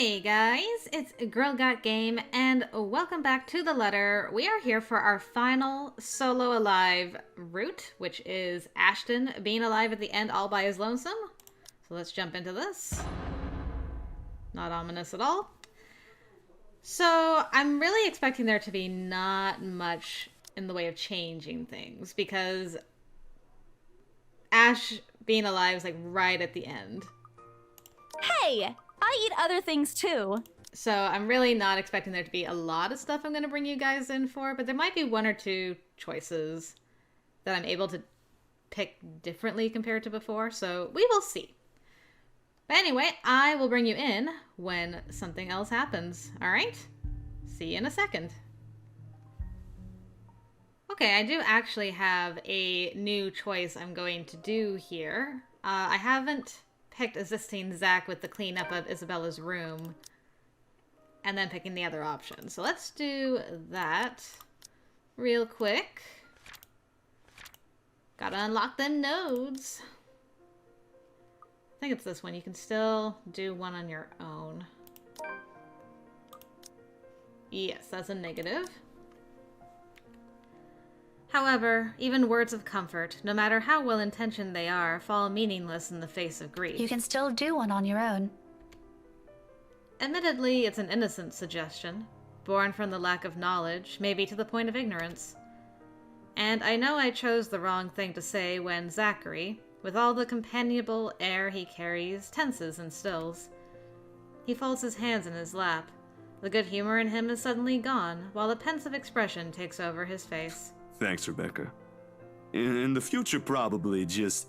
Hey guys, it's GirlGotGame, and welcome back to The Letter. We are here for our final solo alive route, which is Ashton being alive at the end all by his lonesome. So let's jump into this. Not ominous at all. So I'm really expecting there to be not much in the way of changing things, because Ash being alive is like right at the end. Hey! I eat other things too. So I'm really not expecting there to be a lot of stuff I'm going to bring you guys in for, but there might be one or two choices that I'm able to pick differently compared to before, so we will see. But anyway, I will bring you in when something else happens, alright? See you in a second. Okay, I do actually have a new choice I'm going to do here. I haven't picked assisting Zach with the cleanup of Isabella's room and then picking the other option. So let's do that real quick. Gotta unlock them nodes. I think it's this one. You can still do one on your own. Yes, that's a negative. However, even words of comfort, no matter how well-intentioned they are, fall meaningless in the face of grief. You can still do one on your own. Admittedly, it's an innocent suggestion, born from the lack of knowledge, maybe to the point of ignorance. And I know I chose the wrong thing to say when Zachary, with all the companionable air he carries, tenses and stills. He folds his hands in his lap. The good humor in him is suddenly gone, while a pensive expression takes over his face. Thanks, Rebecca. In the future, probably, just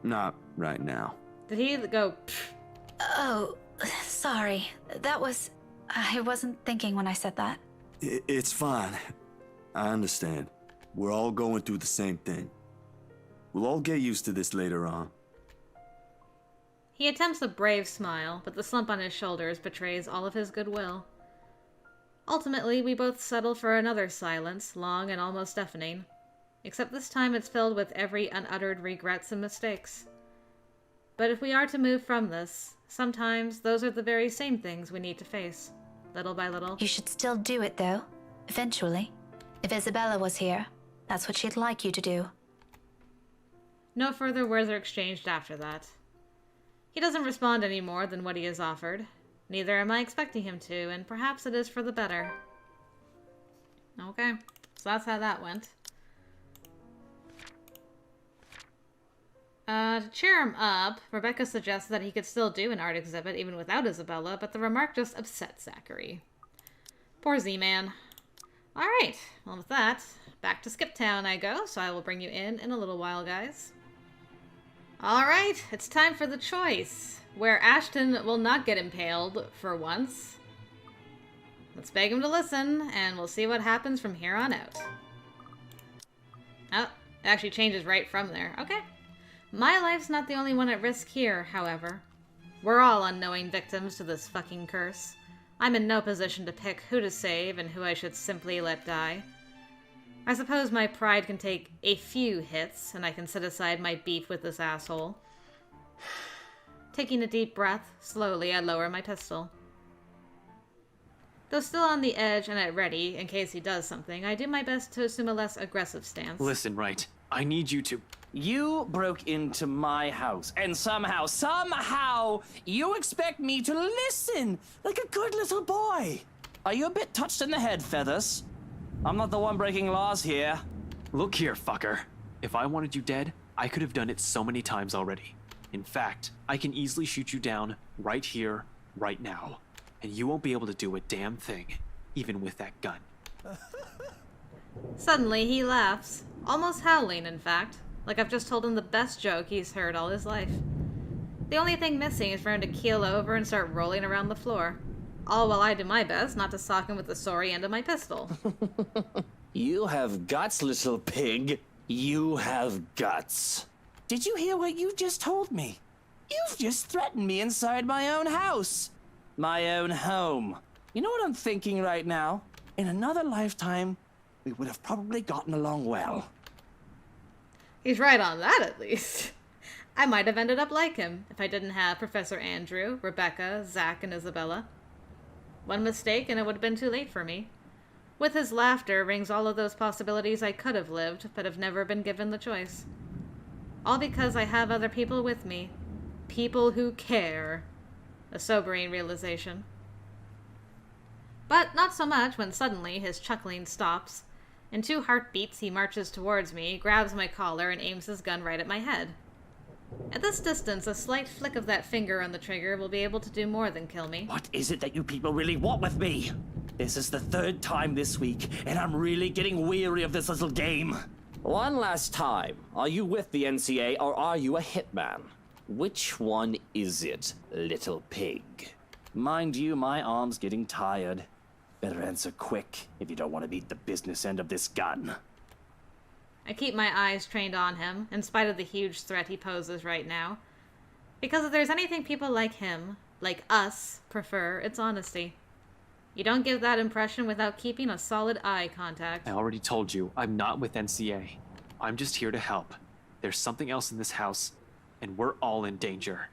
not right now. Did he go, pfft? Oh, sorry. I wasn't thinking when I said that. It's fine. I understand. We're all going through the same thing. We'll all get used to this later on. He attempts a brave smile, but the slump on his shoulders betrays all of his goodwill. Ultimately, we both settle for another silence, long and almost deafening. Except this time it's filled with every unuttered regrets and mistakes. But if we are to move from this, sometimes those are the very same things we need to face, little by little. You should still do it, though. Eventually. If Isabella was here, that's what she'd like you to do. No further words are exchanged after that. He doesn't respond any more than what he has offered. Neither am I expecting him to, and perhaps it is for the better. Okay, so that's how that went. To cheer him up, Rebecca suggests that he could still do an art exhibit even without Isabella, but the remark just upset Zachary. Poor Z-Man. Alright, well with that, back to Skip Town I go, so I will bring you in a little while, guys. Alright, it's time for the choice, where Ashton will not get impaled for once. Let's beg him to listen, and we'll see what happens from here on out. Oh, it actually changes right from there. Okay. My life's not the only one at risk here, however. We're all unknowing victims to this fucking curse. I'm in no position to pick who to save and who I should simply let die. I suppose my pride can take a few hits, and I can set aside my beef with this asshole. Taking a deep breath, slowly I lower my pistol. Though still on the edge and at ready, in case he does something, I do my best to assume a less aggressive stance. Listen, right. I need you to... You broke into my house, and somehow, you expect me to listen like a good little boy. Are you a bit touched in the head, Feathers? I'm not the one breaking laws here. Look here, fucker. If I wanted you dead, I could have done it so many times already. In fact, I can easily shoot you down right here, right now. And you won't be able to do a damn thing, even with that gun. Suddenly, he laughs. Almost howling, in fact. Like I've just told him the best joke he's heard all his life. The only thing missing is for him to keel over and start rolling around the floor. All while I do my best not to sock him with the sorry end of my pistol. You have guts, little pig. You have guts. Did you hear what you just told me? You've just threatened me inside my own house. My own home. You know what I'm thinking right now? In another lifetime, we would have probably gotten along well. He's right on that, at least. I might have ended up like him if I didn't have Professor Andrew, Rebecca, Zach, and Isabella. One mistake and it would have been too late for me. With his laughter rings all of those possibilities I could have lived, but have never been given the choice. All because I have other people with me. People who care. A sobering realization. But not so much when suddenly his chuckling stops. In 2 heartbeats, he marches towards me, grabs my collar, and aims his gun right at my head. At this distance, a slight flick of that finger on the trigger will be able to do more than kill me. What is it that you people really want with me? This is the 3rd time this week, and I'm really getting weary of this little game. One last time. Are you with the NCA or are you a hitman? Which one is it, little pig? Mind you, my arm's getting tired. Better answer quick if you don't want to meet the business end of this gun. I keep my eyes trained on him, in spite of the huge threat he poses right now. Because if there's anything people like him, like us, prefer, it's honesty. You don't give that impression without keeping a solid eye contact. I already told you, I'm not with NCA. I'm just here to help. There's something else in this house, and we're all in danger.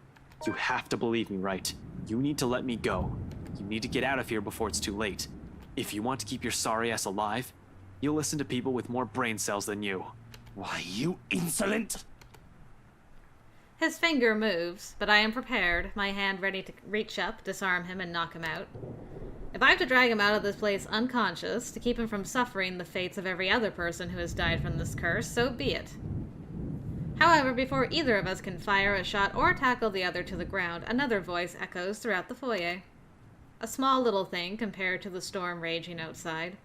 You have to believe me, right? You need to let me go. You need to get out of here before it's too late. If you want to keep your sorry ass alive, you'll listen to people with more brain cells than you. Why, you insolent! His finger moves, but I am prepared, my hand ready to reach up, disarm him, and knock him out. If I have to drag him out of this place unconscious to keep him from suffering the fates of every other person who has died from this curse, so be it. However, before either of us can fire a shot or tackle the other to the ground, another voice echoes throughout the foyer. A small little thing compared to the storm raging outside.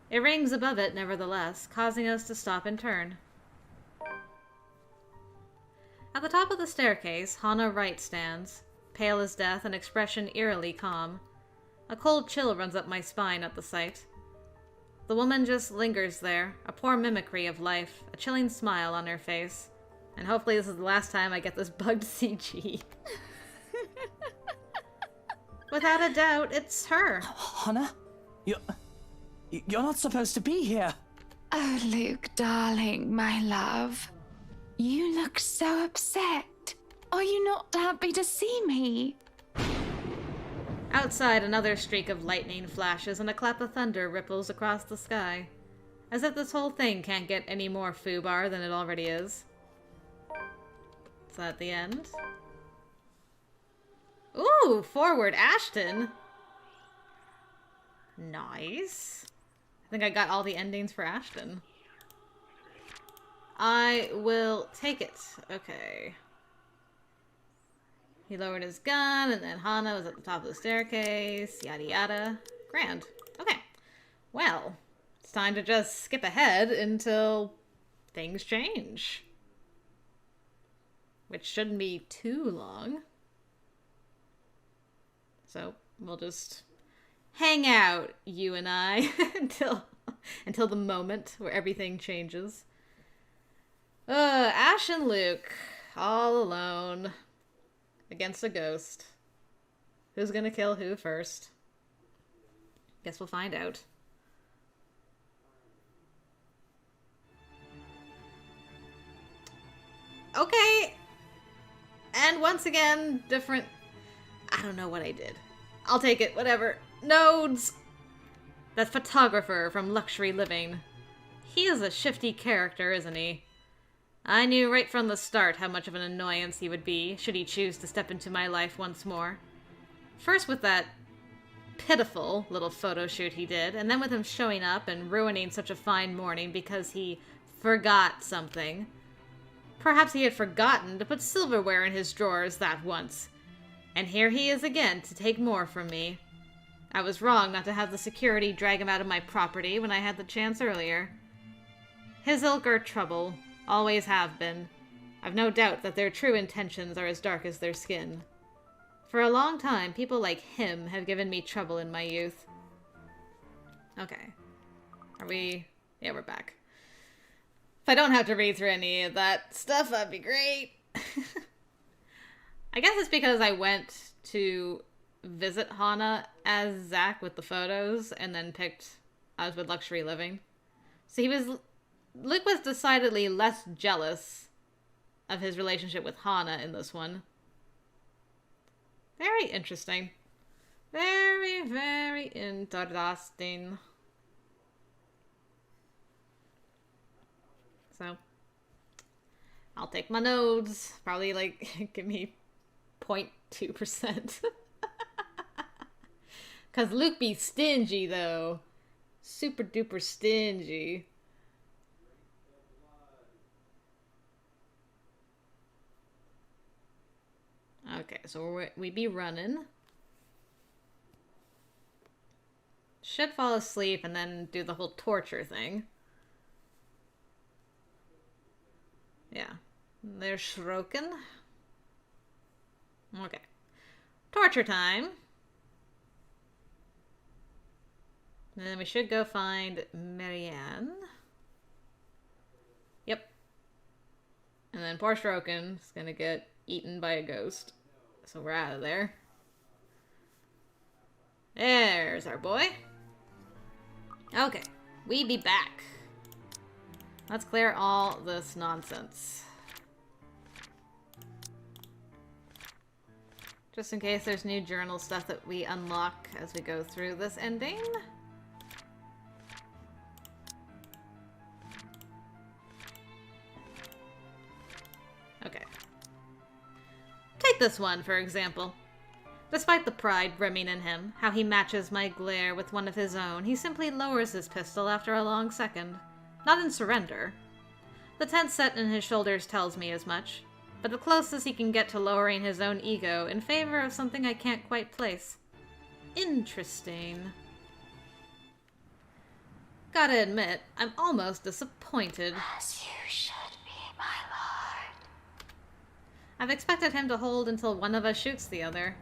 It rings above it, nevertheless, causing us to stop and turn. At the top of the staircase, Hana Wright stands, pale as death, an expression eerily calm. A cold chill runs up my spine at the sight. The woman just lingers there, a poor mimicry of life, a chilling smile on her face. And hopefully this is the last time I get this bugged CG. Without a doubt, it's her. Hana? You're not supposed to be here. Oh, Luke, darling, my love. You look so upset. Are you not happy to see me? Outside, another streak of lightning flashes and a clap of thunder ripples across the sky. As if this whole thing can't get any more foobar than it already is. Is that the end? Ooh, forward Ashton! Nice. I think I got all the endings for Ashton. I will take it. Okay. He lowered his gun, and then Hana was at the top of the staircase. Yada yada. Grand. Okay. Well, it's time to just skip ahead until things change. Which shouldn't be too long. So, we'll just hang out, you and I, until the moment where everything changes. Ash and Luke, all alone, against a ghost. Who's gonna kill who first? Guess we'll find out. Okay! And once again, different... I don't know what I did. I'll take it, whatever. Nodes! That photographer from Luxury Living. He is a shifty character, isn't he? I knew right from the start how much of an annoyance he would be, should he choose to step into my life once more. First with that pitiful little photo shoot he did, and then with him showing up and ruining such a fine morning because he forgot something. Perhaps he had forgotten to put silverware in his drawers that once. And here he is again to take more from me. I was wrong not to have the security drag him out of my property when I had the chance earlier. His ilk are trouble, always have been. I've no doubt that their true intentions are as dark as their skin. For a long time, people like him have given me trouble in my youth. Okay. Are we... Yeah, we're back. If I don't have to read through any of that stuff, that'd be great. I guess it's because I went to visit Hana as Zach with the photos, and then picked us with Luxury Living. So Luke was decidedly less jealous of his relationship with Hana in this one. Very interesting. Very, very interesting. So, I'll take my nodes. Probably, like, give me 0.2%. Because Luke be stingy, though. Super duper stingy. Okay, so we be running. Should fall asleep and then do the whole torture thing. Yeah. There's Shroken. Okay. Torture time. And then we should go find Marianne. Yep. And then poor Shroken is gonna get eaten by a ghost. So we're out of there. There's our boy. Okay, we be back. Let's clear all this nonsense. Just in case there's new journal stuff that we unlock as we go through this ending. Okay. Take this one, for example. Despite the pride brimming in him, how he matches my glare with one of his own, he simply lowers his pistol after a long second. Not in surrender. The tense set in his shoulders tells me as much, but the closest he can get to lowering his own ego in favor of something I can't quite place. Interesting. Gotta admit, I'm almost disappointed. As you should be, my lord. I've expected him to hold until one of us shoots the other.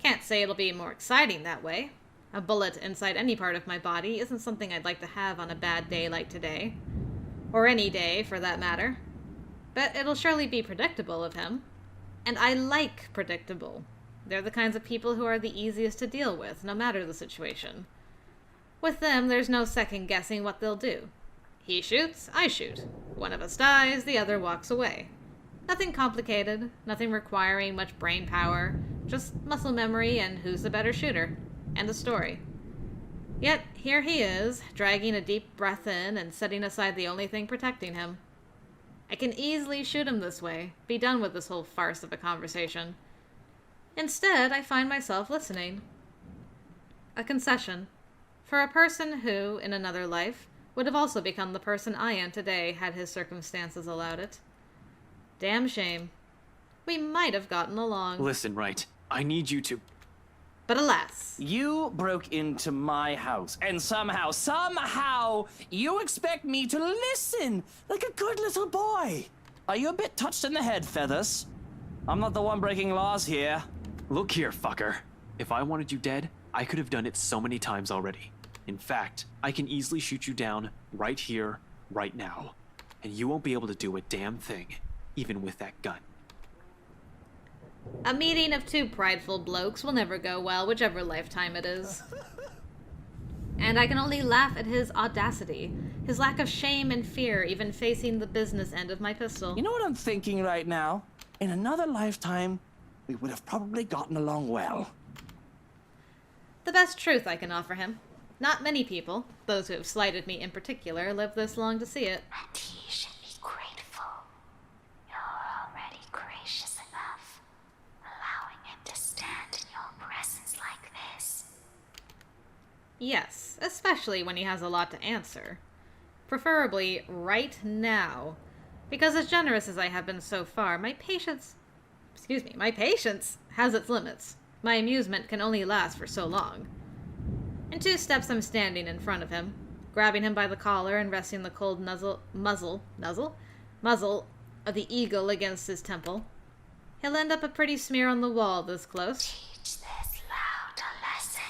Can't say it'll be more exciting that way. A bullet inside any part of my body isn't something I'd like to have on a bad day like today. Or any day, for that matter. But it'll surely be predictable of him. And I like predictable. They're the kinds of people who are the easiest to deal with, no matter the situation. With them, there's no second guessing what they'll do. He shoots, I shoot. One of us dies, the other walks away. Nothing complicated, nothing requiring much brain power, just muscle memory and who's the better shooter. End of story. Yet, here he is, dragging a deep breath in and setting aside the only thing protecting him. I can easily shoot him this way, be done with this whole farce of a conversation. Instead, I find myself listening. A concession. For a person who, in another life, would have also become the person I am today had his circumstances allowed it. Damn shame. We might have gotten along. Listen, right. I need you to... But alas. You broke into my house, and somehow, you expect me to listen like a good little boy. Are you a bit touched in the head, Feathers? I'm not the one breaking laws here. Look here, fucker. If I wanted you dead, I could have done it so many times already. In fact, I can easily shoot you down right here, right now. And you won't be able to do a damn thing, even with that gun. A meeting of two prideful blokes will never go well, whichever lifetime it is. And I can only laugh at his audacity, his lack of shame and fear even facing the business end of my pistol. You know what I'm thinking right now? In another lifetime, we would have probably gotten along well. The best truth I can offer him. Not many people, those who have slighted me in particular, live this long to see it. And he should be grateful. You're already gracious enough, allowing him to stand in your presence like this. Yes, especially when he has a lot to answer. Preferably right now. Because as generous as I have been so far, my patience has its limits. My amusement can only last for so long. In 2 steps I'm standing in front of him, grabbing him by the collar and resting the cold muzzle of the eagle against his temple. He'll end up a pretty smear on the wall this close. Teach this loud a lesson.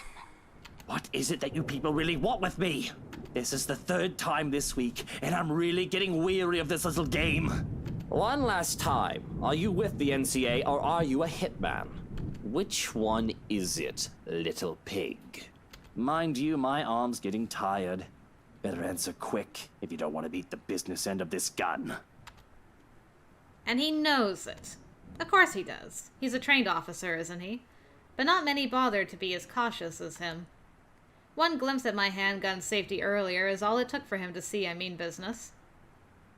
What is it that you people really want with me? This is the 3rd time this week, and I'm really getting weary of this little game. One last time, are you with the NCA or are you a hitman? Which one is it, little pig? Mind you, my arm's getting tired. Better answer quick if you don't want to beat the business end of this gun. And he knows it. Of course he does. He's a trained officer, isn't he? but not many bothered to be as cautious as him. One glimpse at my handgun safety earlier is all it took for him to see I mean business.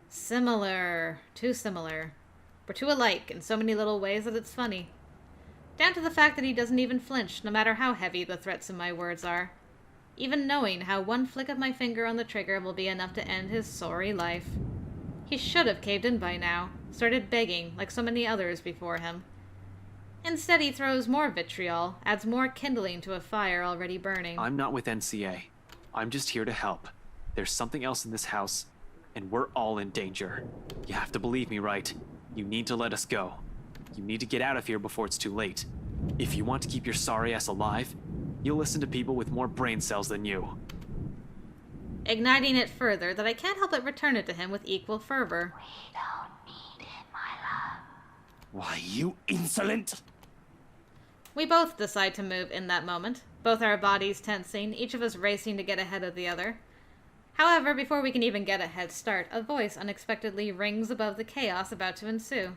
Similar. Too similar. We're too alike in so many little ways that it's funny. Down to the fact that he doesn't even flinch, no matter how heavy the threats in my words are. Even knowing how one flick of my finger on the trigger will be enough to end his sorry life. He should have caved in by now, started begging like so many others before him. Instead, he throws more vitriol, adds more kindling to a fire already burning. I'm not with NCA. I'm just here to help. There's something else in this house, and we're all in danger. You have to believe me, right? You need to let us go. You need to get out of here before it's too late. If you want to keep your sorry ass alive, you'll listen to people with more brain cells than you. Igniting it further that I can't help but return it to him with equal fervor. We don't need it, my love. Why, you insolent! We both decide to move in that moment, both our bodies tensing, each of us racing to get ahead of the other. However, before we can even get a head start, a voice unexpectedly rings above the chaos about to ensue.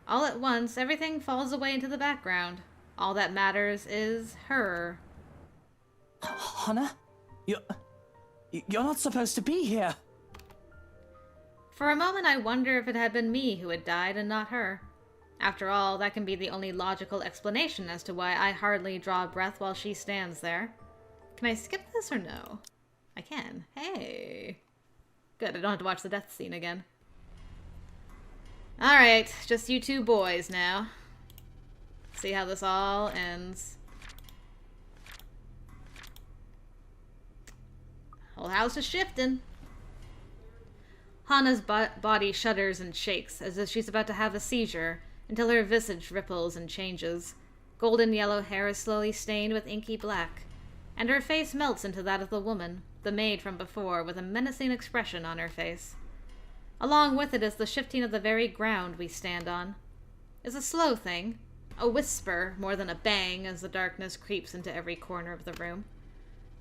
All at once, everything falls away into the background. All that matters is her. Hannah? You're not supposed to be here. For a moment, I wonder if it had been me who had died and not her. After all, that can be the only logical explanation as to why I hardly draw a breath while she stands there. Can I skip this or no? I can. Hey. Good, I don't have to watch the death scene again. Alright, just you two boys now. See how this all ends. Whole house is shifting. Hana's body shudders and shakes as if she's about to have a seizure until her visage ripples and changes. Golden yellow hair is slowly stained with inky black, and her face melts into that of the woman, the maid from before, with a menacing expression on her face. Along with it is the shifting of the very ground we stand on. It's a slow thing, a whisper more than a bang as the darkness creeps into every corner of the room.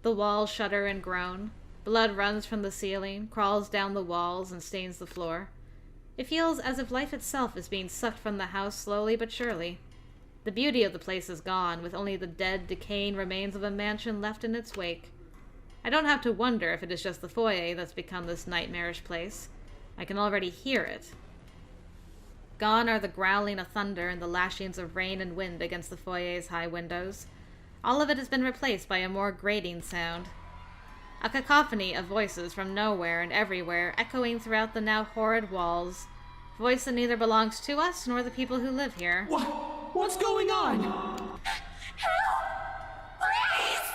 The walls shudder and groan. Blood runs from the ceiling, crawls down the walls, and stains the floor. It feels as if life itself is being sucked from the house slowly but surely. The beauty of the place is gone, with only the dead, decaying remains of a mansion left in its wake. I don't have to wonder if it is just the foyer that's become this nightmarish place. I can already hear it. Gone are the growling of thunder and the lashings of rain and wind against the foyer's high windows. All of it has been replaced by a more grating sound. A cacophony of voices from nowhere and everywhere echoing throughout the now horrid walls. Voice that neither belongs to us nor the people who live here. What's going on? Help! Please!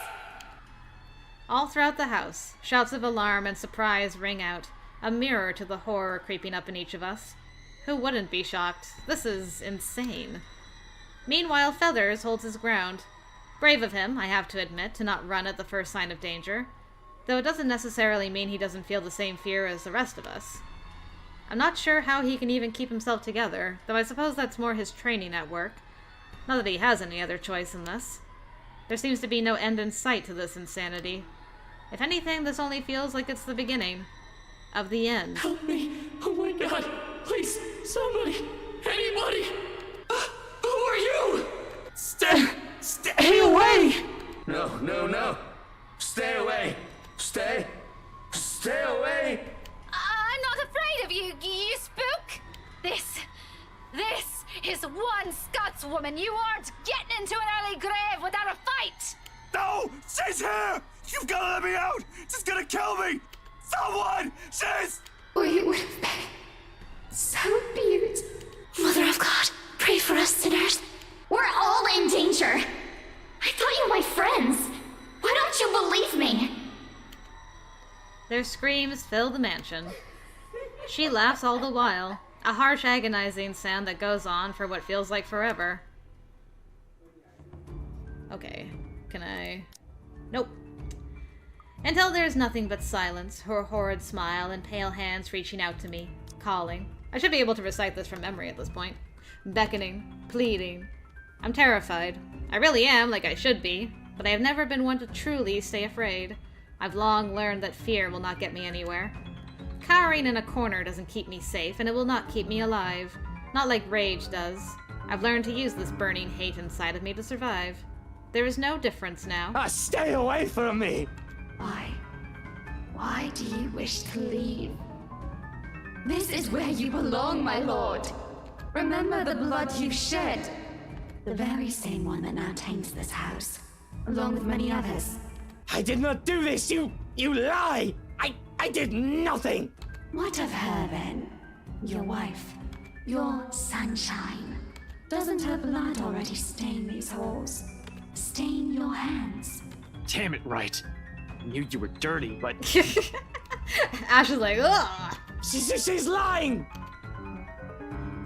All throughout the house, shouts of alarm and surprise ring out, a mirror to the horror creeping up in each of us. Who wouldn't be shocked? This is insane. Meanwhile, Feathers holds his ground. Brave of him, I have to admit, to not run at the first sign of danger. Though it doesn't necessarily mean he doesn't feel the same fear as the rest of us. I'm not sure how he can even keep himself together, though I suppose that's more his training at work. Not that he has any other choice in this. There seems to be no end in sight to this insanity. If anything, this only feels like it's the beginning of the end. Help me! Oh my god! Please, somebody! Anybody! Who are you? Stay away! No. Stay away! Stay away! I'm not afraid of you, you spook! This is one Scotswoman. You aren't getting into an early grave without a fight! No! She's here! You've got to let me out! She's gonna kill me! Someone! She's... We would have been so beautiful. Mother of God, pray for us sinners. We're all in danger. I thought you were my friends. Why don't you believe me? Their screams fill the mansion. She laughs all the while, a harsh, agonizing sound that goes on for what feels like forever. Okay, can I... Nope. Until there's nothing but silence, her horrid smile, and pale hands reaching out to me, calling. I should be able to recite this from memory at this point. Beckoning, pleading. I'm terrified. I really am, like I should be, but I have never been one to truly stay afraid. I've long learned that fear will not get me anywhere. Cowering in a corner doesn't keep me safe, and it will not keep me alive. Not like rage does. I've learned to use this burning hate inside of me to survive. There is no difference now. Stay away from me! Why? Why do you wish to leave? This is where you belong, my lord. Remember the blood you shed. The very same one that now taints this house, along with many others. I did not do this, you lie! I did nothing! What of her then? Your wife, your sunshine. Doesn't her blood already stain these halls? Stain your hands? Damn it, right. I knew you were dirty, but Ash is like, ugh! She's lying!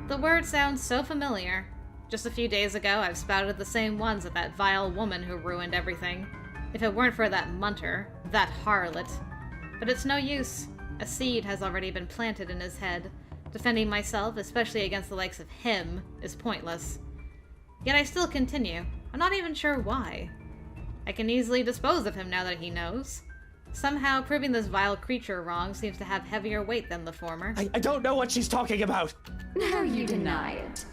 The word sounds so familiar. Just a few days ago, I've spouted the same ones at that vile woman who ruined everything. If it weren't for that munter, that harlot. But it's no use. A seed has already been planted in his head. Defending myself, especially against the likes of him, is pointless. Yet I still continue. I'm not even sure why. I can easily dispose of him now that he knows. Somehow, proving this vile creature wrong seems to have heavier weight than the former. I don't know what she's talking about. Now you deny it.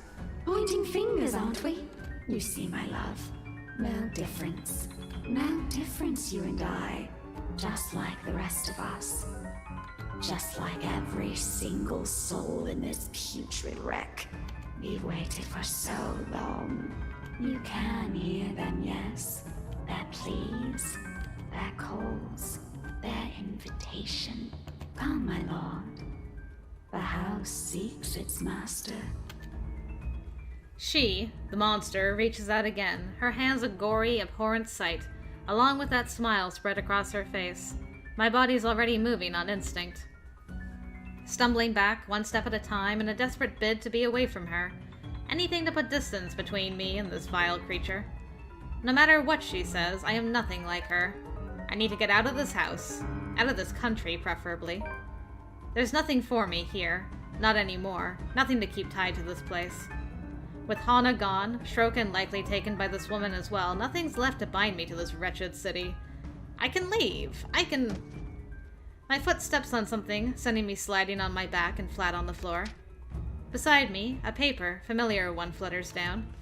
Pointing fingers, aren't we? You see, my love. No difference. No difference, you and I. Just like the rest of us. Just like every single soul in this putrid wreck. We've waited for so long. You can hear them, yes? Their pleas, their calls, their invitation. Come, my lord. The house seeks its master. She, the monster, reaches out again, her hands a gory, abhorrent sight, along with that smile spread across her face. My body's already moving on instinct. Stumbling back, one step at a time, in a desperate bid to be away from her. Anything to put distance between me and this vile creature. No matter what she says, I am nothing like her. I need to get out of this house. Out of this country, preferably. There's nothing for me here. Not anymore. Nothing to keep tied to this place. With Hana gone, Shroken likely taken by this woman as well, nothing's left to bind me to this wretched city. I can leave. My foot steps on something, sending me sliding on my back and flat on the floor. Beside me, a paper, familiar one, flutters down.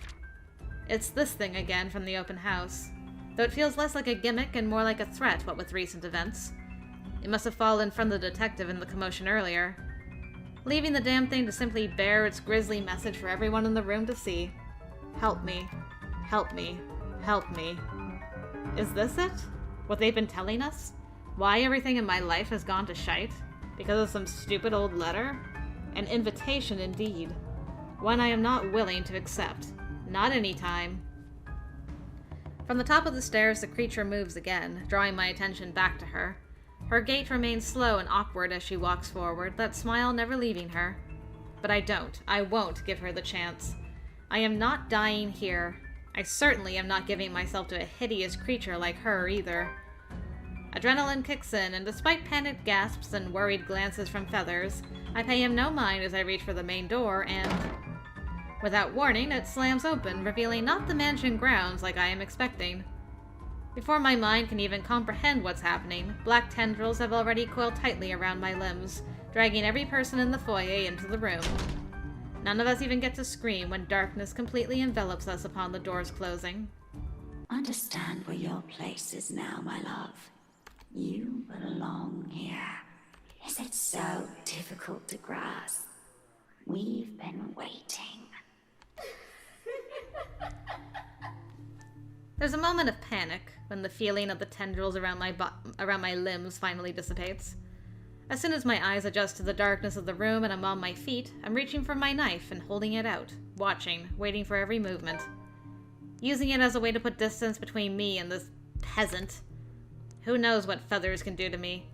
It's this thing again from the open house, though it feels less like a gimmick and more like a threat, what with recent events. It must have fallen from the detective in the commotion earlier, leaving the damn thing to simply bear its grisly message for everyone in the room to see. Help me. Help me. Help me. Is this it? What they've been telling us? Why everything in my life has gone to shite? Because of some stupid old letter? An invitation indeed. One I am not willing to accept. Not any time. From the top of the stairs, the creature moves again, drawing my attention back to her. Her gait remains slow and awkward as she walks forward, that smile never leaving her. But I won't give her the chance. I am not dying here. I certainly am not giving myself to a hideous creature like her either. Adrenaline kicks in, and despite panicked gasps and worried glances from Feathers, I pay him no mind as I reach for the main door and... without warning, it slams open, revealing not the mansion grounds like I am expecting. Before my mind can even comprehend what's happening, black tendrils have already coiled tightly around my limbs, dragging every person in the foyer into the room. None of us even get to scream when darkness completely envelops us upon the doors closing. Understand where your place is now, my love. You belong here. Is it so difficult to grasp? We've been waiting. There's a moment of panic when the feeling of the tendrils around my limbs finally dissipates. As soon as my eyes adjust to the darkness of the room and I'm on my feet, I'm reaching for my knife and holding it out, watching, waiting for every movement. Using it as a way to put distance between me and this peasant. Who knows what Feathers can do to me?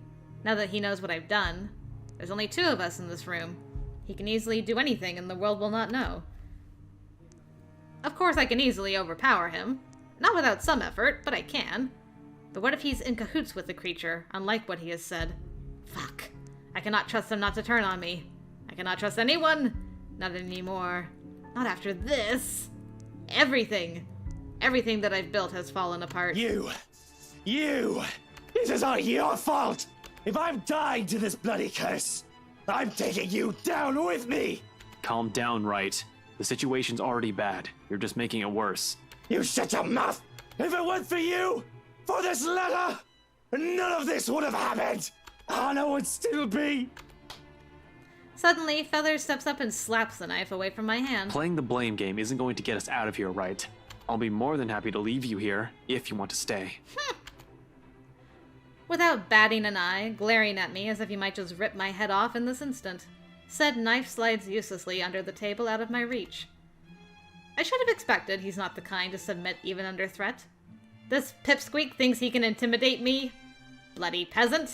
Now that he knows what I've done. There's only 2 of us in this room. He can easily do anything and the world will not know. Of course I can easily overpower him. Not without some effort, but I can. But what if he's in cahoots with the creature, unlike what he has said? Fuck. I cannot trust him not to turn on me. I cannot trust anyone. Not anymore. Not after this. Everything. Everything that I've built has fallen apart. You! This is all your fault! If I'm dying to this bloody curse, I'm taking you down with me! calm down, right? The situation's already bad. You're just making it worse. You shut your mouth! If it weren't for you, for this letter, none of this would have happened! Hana would still be... Suddenly, Feathers steps up and slaps the knife away from my hand. Playing the blame game isn't going to get us out of here, right? I'll be more than happy to leave you here, if you want to stay. Without batting an eye, glaring at me as if he might just rip my head off in this instant, said knife slides uselessly under the table out of my reach. I should have expected he's not the kind to submit even under threat. This pipsqueak thinks he can intimidate me? Bloody peasant!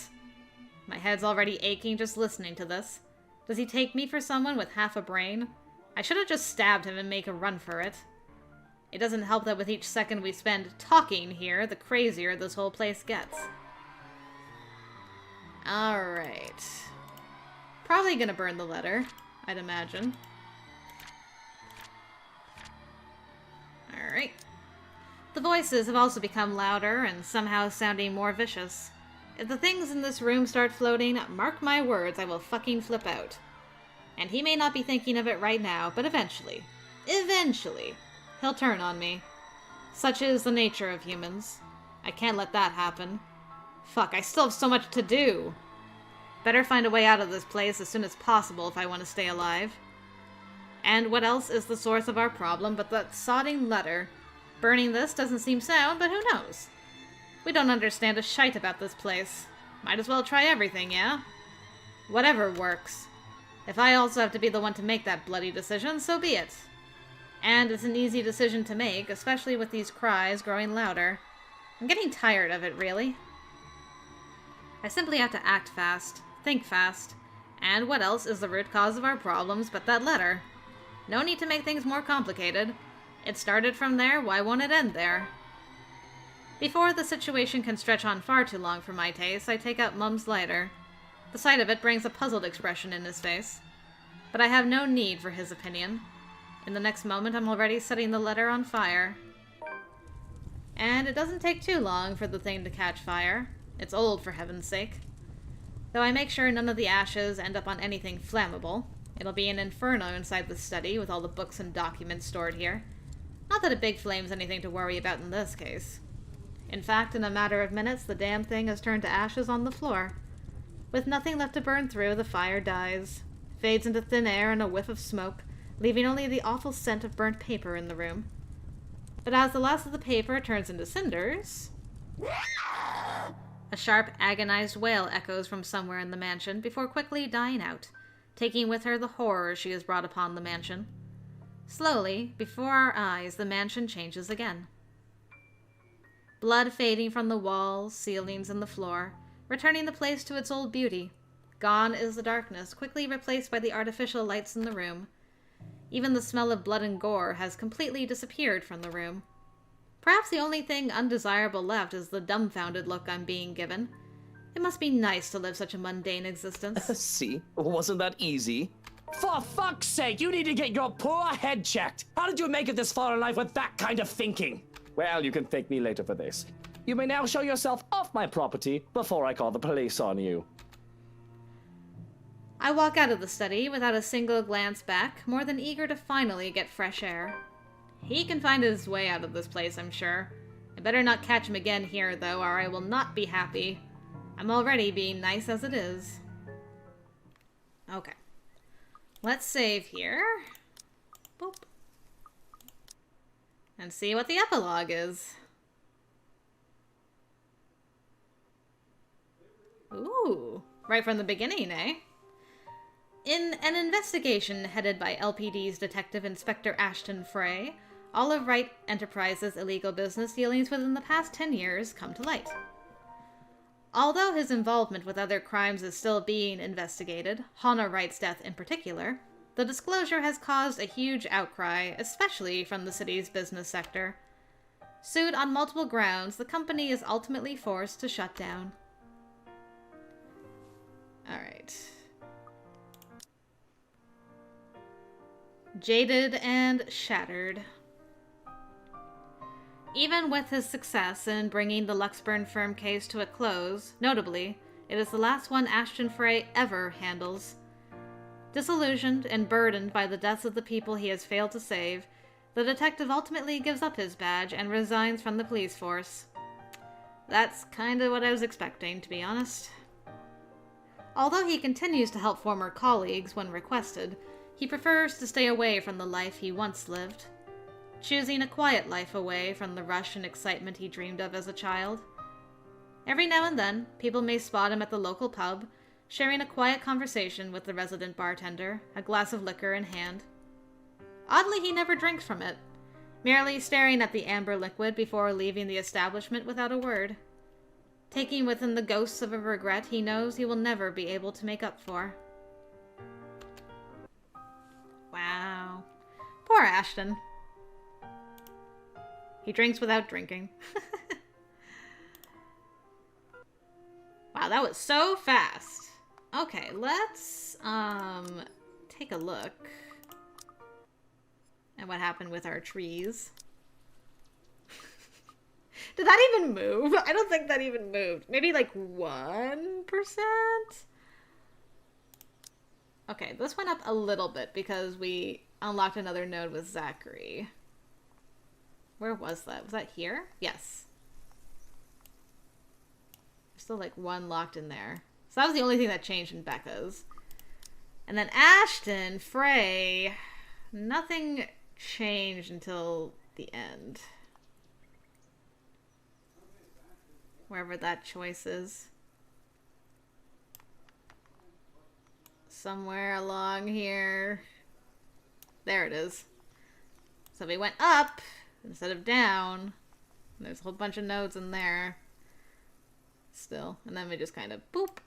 My head's already aching just listening to this. Does he take me for someone with half a brain? I should have just stabbed him and make a run for it. It doesn't help that with each second we spend talking here, the crazier this whole place gets. Alright. Probably gonna burn the letter, I'd imagine. Alright. The voices have also become louder and somehow sounding more vicious. If the things in this room start floating, mark my words, I will fucking flip out. And he may not be thinking of it right now, but eventually, he'll turn on me. Such is the nature of humans. I can't let that happen. Fuck, I still have so much to do. Better find a way out of this place as soon as possible if I want to stay alive. And what else is the source of our problem but that sodding letter? Burning this doesn't seem sound, but who knows? We don't understand a shite about this place. Might as well try everything, yeah? Whatever works. If I also have to be the one to make that bloody decision, so be it. And it's an easy decision to make, especially with these cries growing louder. I'm getting tired of it, really. I simply have to act fast, think fast. And what else is the root cause of our problems but that letter? No need to make things more complicated. It started from there, why won't it end there? Before the situation can stretch on far too long for my taste, I take out Mum's lighter. The sight of it brings a puzzled expression in his face. But I have no need for his opinion. In the next moment, I'm already setting the letter on fire. And it doesn't take too long for the thing to catch fire. It's old, for heaven's sake. Though I make sure none of the ashes end up on anything flammable. It'll be an inferno inside the study with all the books and documents stored here. Not that a big flame's anything to worry about in this case. In fact, in a matter of minutes, the damn thing has turned to ashes on the floor. With nothing left to burn through, the fire dies, fades into thin air and a whiff of smoke, leaving only the awful scent of burnt paper in the room. But as the last of the paper turns into cinders... A sharp, agonized wail echoes from somewhere in the mansion before quickly dying out, taking with her the horror she has brought upon the mansion. Slowly, before our eyes, the mansion changes again. Blood fading from the walls, ceilings, and the floor, returning the place to its old beauty. Gone is the darkness, quickly replaced by the artificial lights in the room. Even the smell of blood and gore has completely disappeared from the room. Perhaps the only thing undesirable left is the dumbfounded look I'm being given. It must be nice to live such a mundane existence. See? Wasn't that easy? For fuck's sake, you need to get your poor head checked! How did you make it this far in life with that kind of thinking? Well, you can thank me later for this. You may now show yourself off my property before I call the police on you. I walk out of the study without a single glance back, more than eager to finally get fresh air. He can find his way out of this place, I'm sure. I better not catch him again here, though, or I will not be happy. I'm already being nice as it is. Okay. Let's save here. Boop. And see what the epilogue is. Ooh. Right from the beginning, eh? In an investigation headed by LPD's Detective Inspector Ashton Frey, all of Wright Enterprises' illegal business dealings within the past 10 years come to light. Although his involvement with other crimes is still being investigated, Hannah Wright's death in particular, the disclosure has caused a huge outcry, especially from the city's business sector. Sued on multiple grounds, the company is ultimately forced to shut down. Alright. Jaded and shattered. Even with his success in bringing the Luxburn firm case to a close, notably, it is the last one Ashton Frey ever handles. Disillusioned and burdened by the deaths of the people he has failed to save, the detective ultimately gives up his badge and resigns from the police force. That's kinda what I was expecting, to be honest. Although he continues to help former colleagues when requested, he prefers to stay away from the life he once lived, choosing a quiet life away from the rush and excitement he dreamed of as a child. Every now and then, people may spot him at the local pub, sharing a quiet conversation with the resident bartender, a glass of liquor in hand. Oddly, he never drinks from it, merely staring at the amber liquid before leaving the establishment without a word, taking with him the ghosts of a regret he knows he will never be able to make up for. Wow. Poor Ashton. He drinks without drinking. Wow, that was so fast. Okay, let's take a look at what happened with our trees. Did that even move? I don't think that even moved. Maybe like 1%? Okay, this went up a little bit because we unlocked another node with Zachary. Where was that? Was that here? Yes. There's still like 1 locked in there. So that was the only thing that changed in Becca's. And then Ashton, Frey, nothing changed until the end. Wherever that choice is. Somewhere along here. There it is. So we went up instead of down. There's a whole bunch of nodes in there. Still. And then we just kind of boop.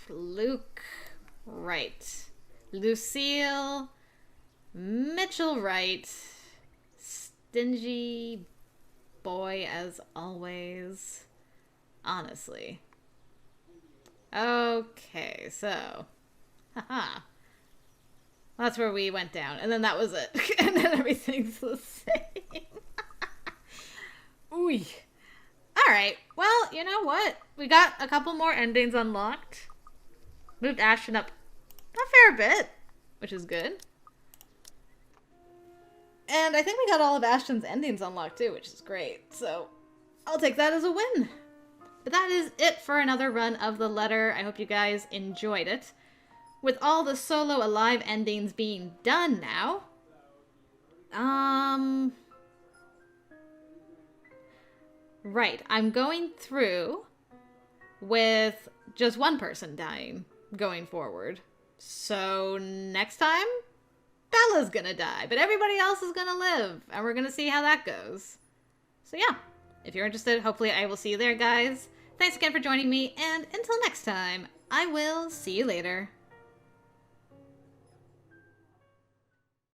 Luke Wright. Lucille Mitchell Wright. Stingy boy as always. Honestly. Okay, so. Haha. That's where we went down. And then that was it. And then everything's the same. Ooh. Alright, well, you know what? We got a couple more endings unlocked. Moved Ashton up a fair bit, which is good. And I think we got all of Ashton's endings unlocked too, which is great. So, I'll take that as a win. But that is it for another run of The Letter. I hope you guys enjoyed it. With all the solo alive endings being done now, right, I'm going through with just one person dying going forward. So next time, Bella's gonna die, but everybody else is gonna live, and we're gonna see how that goes. So yeah, if you're interested, hopefully I will see you there, guys. Thanks again for joining me, and until next time, I will see you later.